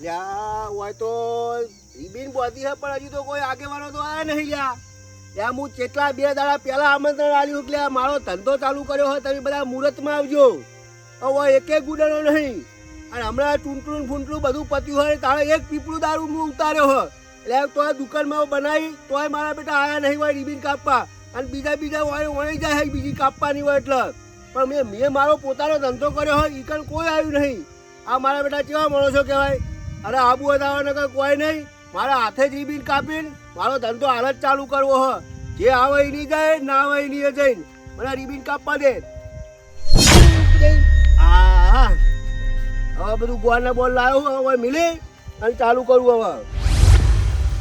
લ્યા હોય તો રીબીન બોધી છે પણ હજી તો કોઈ આગેવાનો તો આયા નહીં લ્યા. લ્યા હું કેટલા 2 દાડા પહેલા આમંત્રણ આલ્યું કે મારો ધંધો ચાલુ કર્યો હોય તમે બધા મુહૂર્તમાં આવજો. હવે એકે ગુડાનો નહીં અને હમણાં ટૂંટલું ફૂંટલું બધું પત્યું હોય તારે એક પીપળું દારૂ હું ઉતાર્યો હોય એટલે તો દુકાનમાં બનાવી તોય મારા બેટા આયા નહીં હોય રીબીન કાપવા અને બીજા હોય વણી જાય બીજી કાપવાની હોય એટલે પણ મેં મારો પોતાનો ધંધો કર્યો હોય ઈકન કોઈ આવ્યું નહીં. આ મારા બેટા કેવા માણસો કહેવાય. અરે આબુ વધારવા કોઈ નહીં મારા હાથે જ રીબીન કાપીને મારો ધંધો હાલ જ ચાલુ કરવો હોય. જે આવે એ નહીં જાય ના આવે એ નહીં જઈને મને રીબીન કાપવા દે. હા હવે બધું ગોળના બોલ લાવ્યો હવે મિલી અને ચાલુ કરવું હવે.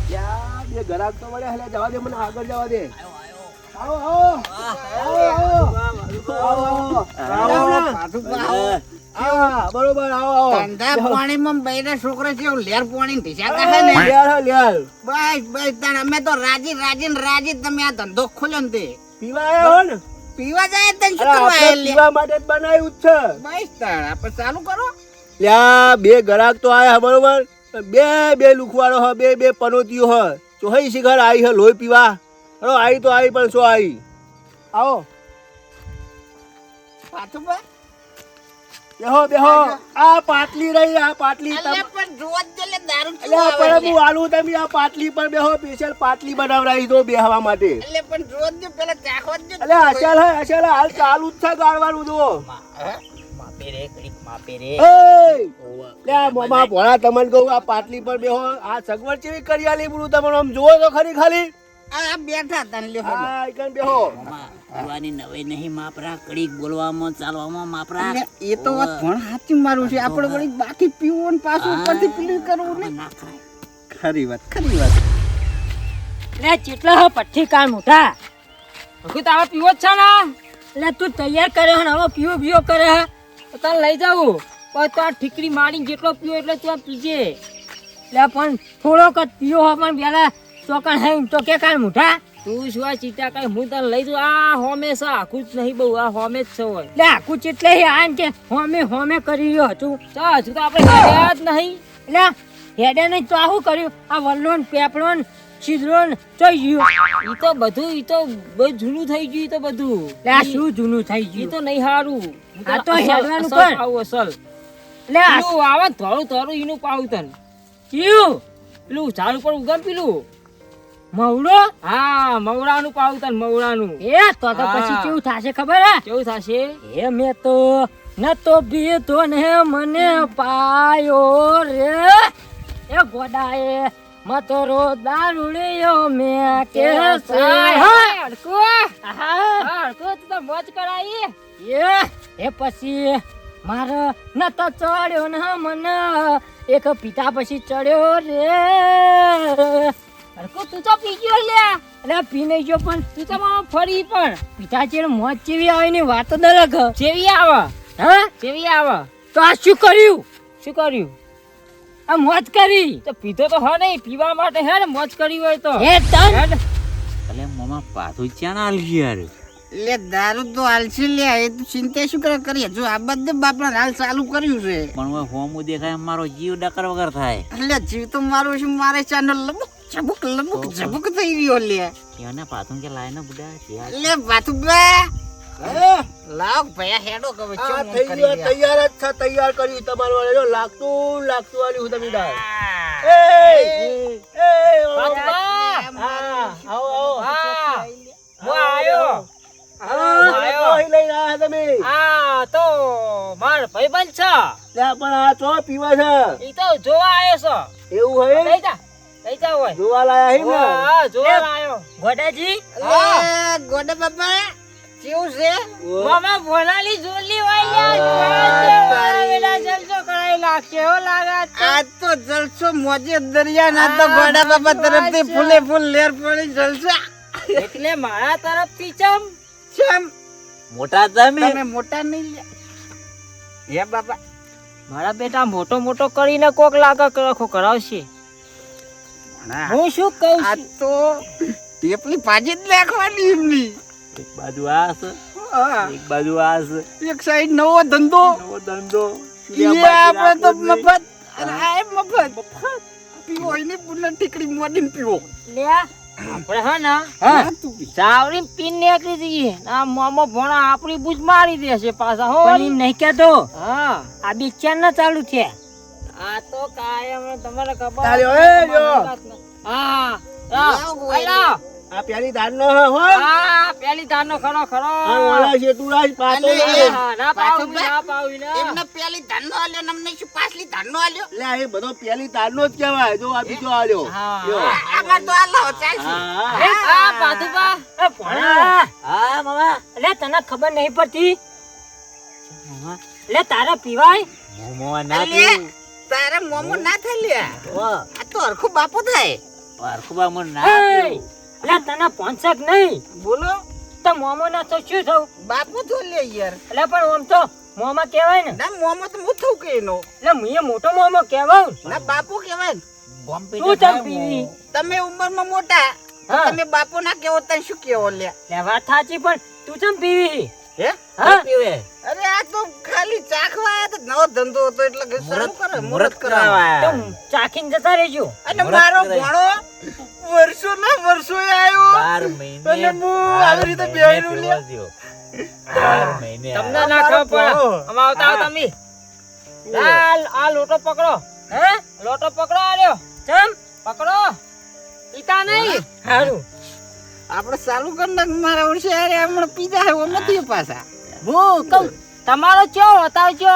ત્યાં બે ગ્રાહક તો મળે એટલે જવા દે મને આગળ જવા દે. આવો બરોબર આવો ધંધા પાણીમાં બૈરા છોકરા છે લેર પાણી ઢીસાતા છે ને લેર બસ તાણ અમે તો રાજી તમે આ ધંધો ખોલ્યો ને તે પીવા આવ્યો ને પીવા જાય તને શું અરે કરવા આપણે પીવા માટે જ બનાવ્યું જ છે. બસ તાણ આપણે ચાલુ કરો. લ્યા બે ગ્રાહક તો આયા બરોબર બે લુખવાડો હ બે પનોતીઓ હ ચોહી શિખર આવી હ લોહી પીવા. અરે આવી તો આવી પણ શું આવી. આવો પાછું બા બેહો આ પાટલી રહી આ પાટલી અલે પણ જોત દે લે દારૂ એટલે ચૂ આવે પણ હું આલું તમે આ પાટલી પર બેહો સ્પેશિયલ પાટલી બનાવરાઈ દો બેહવા માટે. એટલે પણ જોત દે પેલા ચાખવા દે એટલે અસલ હાલ ચાલુ જ છે ગાળવાનું જો. માપે રે કડીક માપે રે લે મોમાં ભોળા તમને કહું આ પાટલી પર બેહો આ સગવડ કેવી કરી આલી બોલું તમને આમ જોવો તો ખરી ખાલી આ બેઠા તન લે હા એકન બેહો. યુવાની નવે નહીં માપરા કડીક બોલવામાં ચાલવામાં માપરા. એ તો વાત ભણ હાચું મારું છે આપણે વળી બાકી પીવું ને પાછું ઉપરથી પીલું કરવું ને ના ખાય. ખરી વાત લે ચેટલા હો પઠ્ઠી કાળ મોટા હકુ તાવા પીવો જ છે ને એટલે તું તૈયાર કરે હે ને હવે પીવો કરે હે તો તને લઈ જાવું પણ તો આ ઠીકરી મારીને જેટલો પીવો એટલે તું પીજે. એટલે પણ થોડોક જ પીવો હો પણ પેલા ચોકણ હે તો કે કાળ મોટા તું શું આ ચીટા કઈ હું તને લઈ જાઉં આ હોમે છે આખું જ નહીં બહુ આ હોમે જ છે હોય એટલે આખું ચેટલે આ કે હોમે કરી રહ્યો હતું ચા હજુ તો આપણે હેડ્યા જ નહીં એટલે હેડે નહીં તો આવું કર્યું આ વલ્લો ને પેપડો ને છિદ્રો ને ચોઈ ગયું ઈ તો બહુ જૂનું થઈ ગયું ઈ તો બધું આ શું જૂનું થઈ ગયું ઈ તો નહીં હારું આ તો હેડવાનું કર આવું અસલ એટલે આ આવે થોડું ઈનું પાવું તન કયું પેલું ઝાડ ઉપર ઉગમ પેલું મવડો હા મવડાનું પાવું તન મવડાનું એ તો પછી કેવું થાશે ખબર હે કેવું થાશે એ મેં તો નતો પીતો ને મને પાયો રે એ ગોડાએ મતરો દારૂડિયો મે કે હડકો તો મોજ કરાઈ એ પછી મારો નતો ચડ્યો ને મને એક પિતા પછી ચડ્યો રે હડકો તું તો પી ગયો લે અરે પી નહીં ગયો પણ તું તો ફરી પણ પિતા ચેડ મોજ જેવી આવે ને વાતો દરક જેવી આવે હા જેવી આવે તો આ શું કર્યું આ મોજ કરી તો પીધો તો હો નહીં પીવા માટે હે ને મોજ કરી હોય તો હે તન અલે મોમાં પાછું ક્યાં ના આલી યાર. લે દારૂ તો હાલશે લે એ તો ચિંતા શું કરીએ જો આ બધે બાપડા હાલ ચાલુ કર્યું છે પણ હવે હોમું દેખાય મારો જીવ ડકર વગર થાય. એટલે જીવ તો મારું છે મારે ચાનો લબુક ઝબુક થઈ ગયો લે એને પાછું કે લાય ને બુડા લે વાતું બે લાવ ભયા હેડો કવે આ ચમ થઈ ગયો તૈયાર જ છે તૈયાર કર્યું તમારું વાળે જો લાગતું આલી હું તમે દાળ આવો હું આયો અહીં લઈને આયા તમે આ તો માર ભાઈબંધ છે લે પણ આ ચો પીવા છે ઈ તો જોવા આવ્યો છે એવું હે લઈ જા હોય જોવા લાયા હે ને હા જોવા આવ્યો ગોડાજી ગોડા બાપા કેવું છે મામા બોલાલી જોલી વાળ્યા જલસો કરાઈ લાગશે હો લાગે આ તો જલસો મોજે દરિયા ના તો ગોડા બાપા તરફથી ફૂલે ફૂલ લેર પડી જલસા એટલે મારા તરફથી ચમ મોટા તમે મોટા નહીં લે હે બાપા મારા બેટા મોટો કરીને કોક લાગે કરાખો કરાવશે હું શું કહું આ તો ટેપલી પાજી જ નાખવાની એમની એક બાજુ આ છે એક બાજુ આ છે એક સાઈડ નવો ધંધો નવો ધંધો એ આપણે તો મફત અરે આ એમ મફત પીવો એની પુનઃ ઠીકડી મોડીને પીવો. લે આપણે હે ને હા તું પી. સાવરી પીન નીકળી જઈએ આ મોમો ભોણા આપણી બૂજ મારી દેશે પાછા હો પણ એમ નહીં કેતો હા આ બિચાર ના ચાલુ છે આ તો કાયમ તમારે ખબર ચાલ્યો, એ લ્યો. હા લાવો, આલા આ પેલી દાનનો હે, હો હા પેલી ધારનો ખરો ખરો આ ઓલા શેતુરાજ પાતો અને લાગે. હા, ના પાવી ના પાવી ના એમને પેલી ધાનનો આલ્યો ને અમને શું પાછલી ધાનનો આલ્યો? એટલે આ એ બધો પેલી દાનનો જ કહેવાય. જો આ બીજો આલ્યો. હા. લ્યો. આમાં તો આલો ચાલશે. હા, એ આ પાતુબા એ ભણા હા મામા લે તને ખબર નહીં પડતી મામા લે તારે પીવાય મોમો ના અલ્યા, તારે મોમો ના થાય લ્યા. વાહ આ તો હરખું બાપો થાય. પારખુબા મને ના એ, પીવું. લે તને પહોંચક નહીં બોલો તો મોમો ના તો શું થયું બાપો તો લે યાર. એટલે પણ આમ તો મોમાં કહેવાય ને ના મોમો તો હું થયું કે એનો. એટલે મુએ મોટો મોમો કહેવાય ને. ના બાપો કહેવાય ને. ગોમપી તું તો ચમ થાય પીવી મો. તમે ઉંમરમાં મોટા હા. તમે બાપો ના કેવો તને શું કેવો લ્યા? લે વાત સાચી પણ તું ચમ પીવી હે? હા પીવે અરે આ તો ખાલી ચાખવા આયા તો નવો ધંધો હતો એટલે કે શરૂ કરે મુરત મુરત કરાવવા. તો કરાવા ચાખીને જતા રહેજો અને મુરત મારો કરાય. ભણો વર્ષો ના વર્ષો આવ્યો 12 મહિને અને હું આવી રીતે 12 બેહીને મહિને લ્યા. પીવો દ્યો. 12 મહિને તમને આ. ના ખબર પડે ભણો. આમાં આવતા આવો તમે આ લોટો પકડો હે લોટો પકડો આલ્યો ચમ પકડો પીતા નહીં હારું આપણે ચાલુ કર નાખ મારા વર્ષે અરે હમણાં પીધા હે ઓમ નથી પાછા. હું કહું તમારો ચો બતાવજો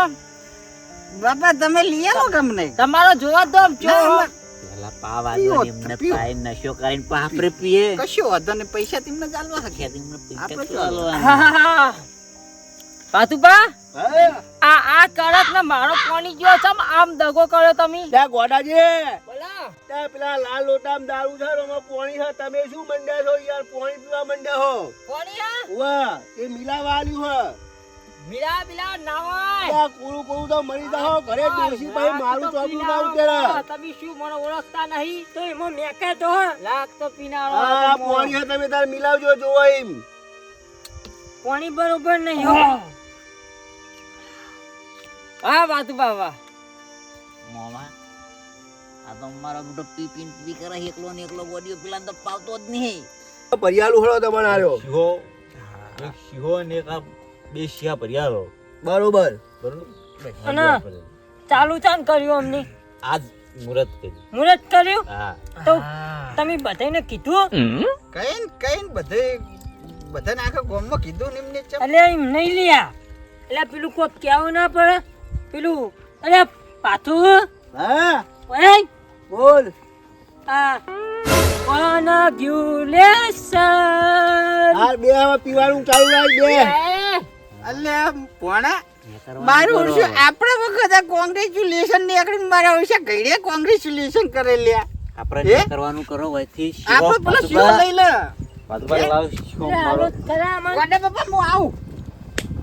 બાપા તમે લઈ આવો ગમ નહીં. તમારો જોવા દો આમ ચો પેલા પાવા પીવો, દો એમને પીવો. પાઈ નશો કરીને પાપરે પીએ કશો વાંધો નહીં પૈસા તમને ચાલવા હકે. ખેતી એમને પૈસા આપણે તો ચાલો. આલવાના. પાતુબા હા. આ કડક ને મારો પાણી ગયો ચમ આમ દગો કર્યો તમે ત્યાં ગોડાજી, બોલા ત્યાં પેલા લાલ લોટામાં દારૂ છે, એમાં પોણી છે. તમે શું મંડ્યા છો યાર? પોણી પીવા મંડ્યા હો. પાણી આ વાહ, એ મિલાવા આલ્યું હે. મિલા મિલા ના હોય ત્યાં કુળું કુળું તો મરી જાઓ. ઘરે ડોશી ભાઈ મારું ચોપડું ના ઉતરે. તમે શું મને ઓળખતા નહીં તો એમાં મેકે તો લાગ તો પીનારો હા, પોણી છે, તમે તાર મિલાવજો, જોવો એમ. પાણી બરોબર નહીં હો હા પાતુબા વાહ મોમાં આ તો મારો મોટો પી પીન પી કરે એકલો ને એકલો બોડીઓ પેલા તો પાવતો જ નહીં ભરિયાલું હળો તમારે આલ્યો. શીહો એક શીહો ને એક આ બે શીહા ભર્યા બરોબર. બરોબર અને ચાલુ ચાન કર્યું અમને આજ મુહૂર્ત કર્યું. મુરત કર્યું હા તો તમે બધાને કીધું કઈ બધે બધાને આખા ગામમાં કીધું ને એમને ચમ. એટલે એમ નહીં લ્યા એટલે પેલું કોઈ કેવું ના પડે પેલું અરે પાછું હા, ઓય બોલ. આ કોણ ગ્યુલેશન હાર બે હવે પીવાનું ચાલુ રાખ બે. અલ્યા ભોણા એ કરવાનું મારું કરો. વર્ષે આપણા વખત આ કોંગ્રેચ્યુલેશન નીકળીને મારા વર્ષે ઘડીએ કોંગ્રેચ્યુલેશન કરે લ્યા. આપણે જે કરવાનું કરો વયથી આપણે પેલો શીહો લઈ લે. પાછું લાવ શીહો મારો. વાડા બાપા હું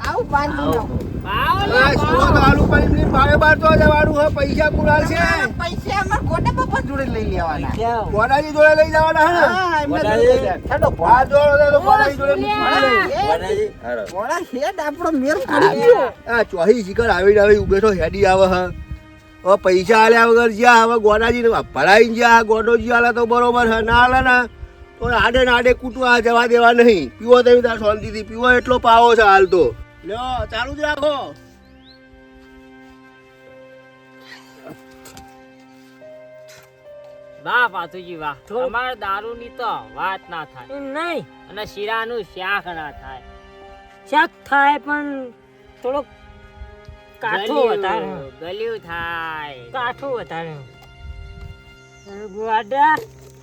આવું પાંચ મિનિટ આવું. હા, શું દારૂ પાણીની ભાવે બાર તો જવાનું હે. પૈસા કુરાલ છે. પૈસા અમાર ગોડા બાપા જોડે લઈ લેવાના. ગોડાજી જોડે લઈ જવાના હે ને? હા, એમને ગોડાજી. જોડે લે. હેડો હા, જોડો તો ગોડાજી જોડે ભોણા, મૂકી દે. વડાજી, હાલો. ભોણા હેડ આપણો મેર પડી ગયો. આ ચોહી શિખર આવી ઉભેઠો હેડી આવે હે. હવે પૈસા આલ્યા વગર જ્યાં હવે ગોડાજી ભરાઈ જ્યાં ગોડોજી આલે તો બરોબર હે. ના આલે ને તો આડે ને આડે કૂટવા જવા દેવા નહીં. પીવો તમે તાર શાંતિથી પીવો, એટલો પાવો છે હાલ તો. લ્યો, ચાલુ જ રાખો. વાહ પાતુજી વાહ અમારે દારૂ ની તો વાત ના થાય નહીં અને શીરાનું શાક ના થાય શાક થાય પણ થોડોક કાઠું વધારે ગલ્યું થાય કાઠું વધારે ગોડા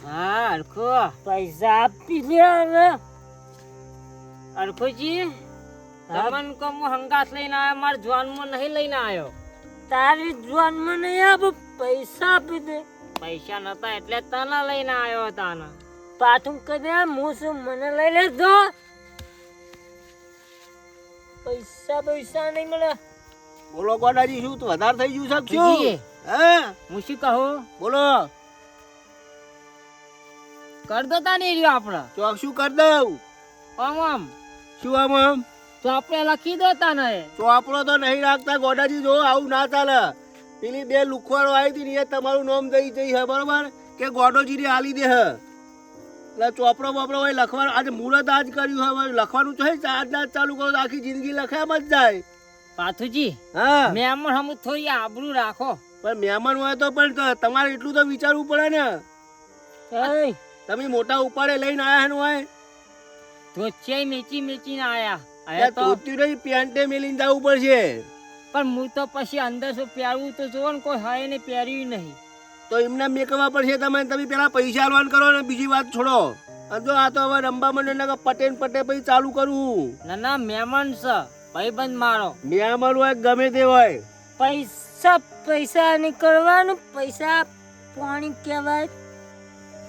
હા અરખો પૈસા આપી દે હવે અરખોજી તમન કો હું હંગાત લઈને આવ્યો માર જવાનમાં નહીં લઈને આવ્યો તારી જવાનમાં નહીં આપ પૈસા આપી દે પૈસા નતા એટલે તને લઈને આવ્યો તાને પાછું કદે હું શું મને લઈ લેજો પૈસા નહીં મળે બોલો ગોડાજી, શું તો વધારે થઈ ગયું છે કે જી. શું? હે, હું શું કહું બોલો. કર દો તા નહીં રહ્યો આપણે ચોક શું કરી દઉં? આમ શું આમ તો આપણે લખી દો તા ને ચોપડો તો નહીં રાખતા ગોડાજી, જો આવું ના ચાલે. પેલી બે લુખવાડો આવી હતી ને એ તમારું નામ દઈ જઈ હે બરોબર કે ગોડોજીને આલી દે હે એટલે ચોપડો બોપડો હોય લખવાનું આજે મુહૂર્ત આજ કર્યું હવે લખવાનું તો હે આજના જ ચાલુ કરો તો આખી જિંદગી લખામ જ જાય. પાથુજી હા મહેમાન હમ થોડી આબરૂ રાખો. પણ મહેમાન હોય તો પણ તમારે એટલું તો વિચારવું પડે ને. એય તમે મોટા ઉપાડે લઈને આયા ને હોય ધોતિયા મેચીને આયા ત્યાં ધોતી નહીં પેન્ટે મેલીને જવું પડશે. પણ હું તો પછી અંદર શું પહેરવું તો જોવો ને કોઈ હોય ને પહેર્યું નહીં. તો એમને મેકવા પડશે. તમે પેલા પૈસા આલવાન કરો ને બીજી વાત છોડો. અને જો આ તો હવે રંબા મને પટે પછી ચાલુ કરું. ના મહેમાન છે ભાઈબંધ મારો. મહેમાન હોય ગમે તે હોય પૈસા નીકળવાનું પૈસા પાણી કહેવાય.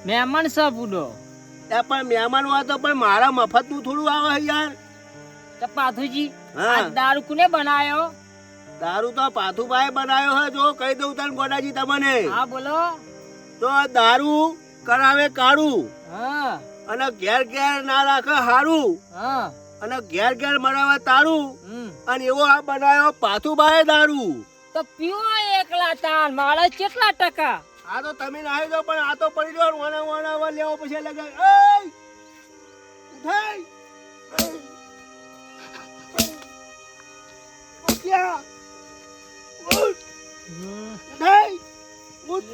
મહેમાન છે બુડો. પણ મહેમાન હોય તો પણ મારા મફત નું થોડું આવે યાર. તો પાથુજી હા. આ દારૂ કોને બનાવ્યો? દારૂ તો પાથુભાઈ બનાવ્યો હે. જો કહી દઉં તને ગોડાજી તમને. હા બોલો. તો આ દારૂ કરાવે કાળું હા અને ઘેર ઘેર ના રાખે હારું હા અને ઘેર ઘેર મરાવે તારું. હમ. અને એવો આ બનાવ્યો પાથુભાઈ દારૂ. તો પીવો એકલા તાર મારા કેટલા ટકા? આ તો તમે નાહી દો પણ આ તો પડી ગયો વાના લેવો પછી લગાય. એય ઉઠાઈ ઉઠ્યા ઉઠ ઉઠાઈ ઉઠ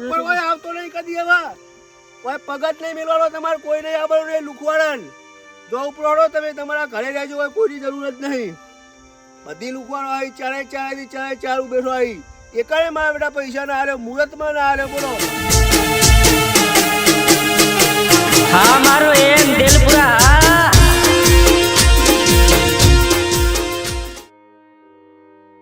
ઉપર કોઈ આવતો નહીં કદી હવે. કોઈ પગત નહીં મેળવાનો તમારે કોઈ નહીં આવવાનું નહીં લુખવાડન. જો ઉપરોડો તમે તમારા ઘરે રહેજો હોય કોઈની જરૂર જ નહીં. બધી લુખવાડો આવી ચારે ચાર બેઠો આવી એકાને મારા બેટા પૈસા ના હારે મુહૂર્તમાં ના હારે બોલો. હા મારો એમ દિલપુરા